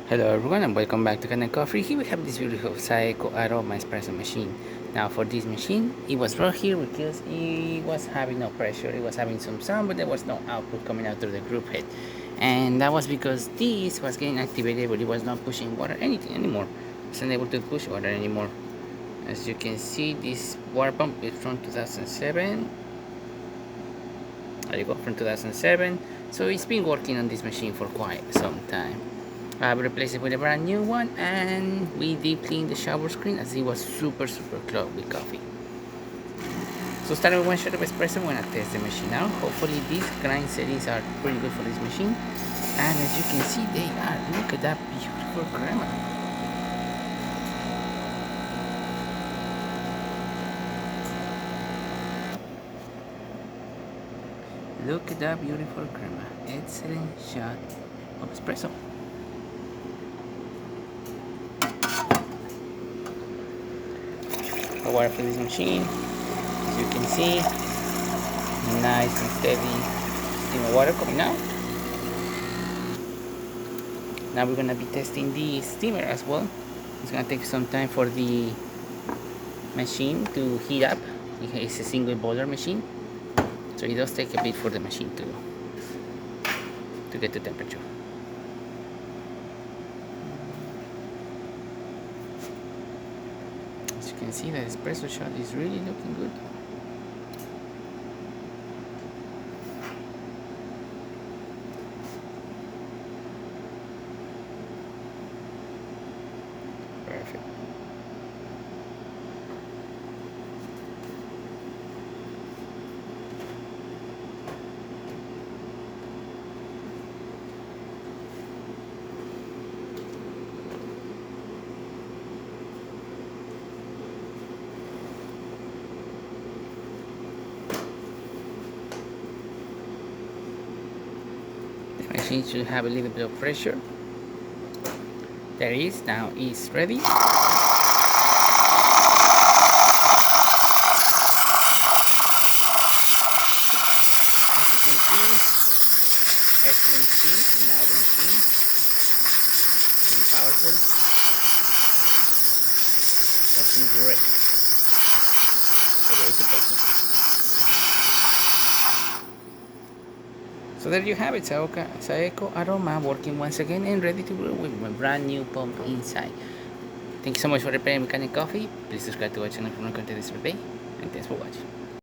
Hello everyone and welcome back to Kanen Coffee. Here we have this beautiful Saeco aroma espresso machine. Now for this machine, it was brought here because it was having no pressure. It was having some sound, but there was no output coming out through the group head. And that was because this was getting activated, but it was not pushing water anything anymore. It wasn't able to push water anymore. As you can see, this water pump is from 2007. There you go, from 2007. So it's been working on this machine for quite some time. I've replaced it with a brand new one, and we deep cleaned the shower screen as it was super clogged with coffee. So starting with one shot of espresso, I'm gonna test the machine out. Hopefully these grind settings are pretty good for this machine. And as you can see, they are. Look at that beautiful crema. Look at that beautiful crema. Excellent shot of espresso. The water for this machine, as you can see, nice and steady stream of water coming out. Now we're gonna be testing the steamer as well. It's gonna take some time for the machine to heat up. It's a single boiler machine, so it does take a bit for the machine to get the temperature. As you can see, the espresso shot is really looking good. Perfect. The machine should have a little bit of pressure. There is, now it's ready. As you can see, excellent steam coming out of the machine. Pretty powerful. Working great. The way it's supposed to. So there you have it, Saeco aroma working once again and ready to brew with my brand new pump inside. Thank you so much for repairing Mechanic Coffee. Please subscribe to our channel for more content this day, and thanks for watching.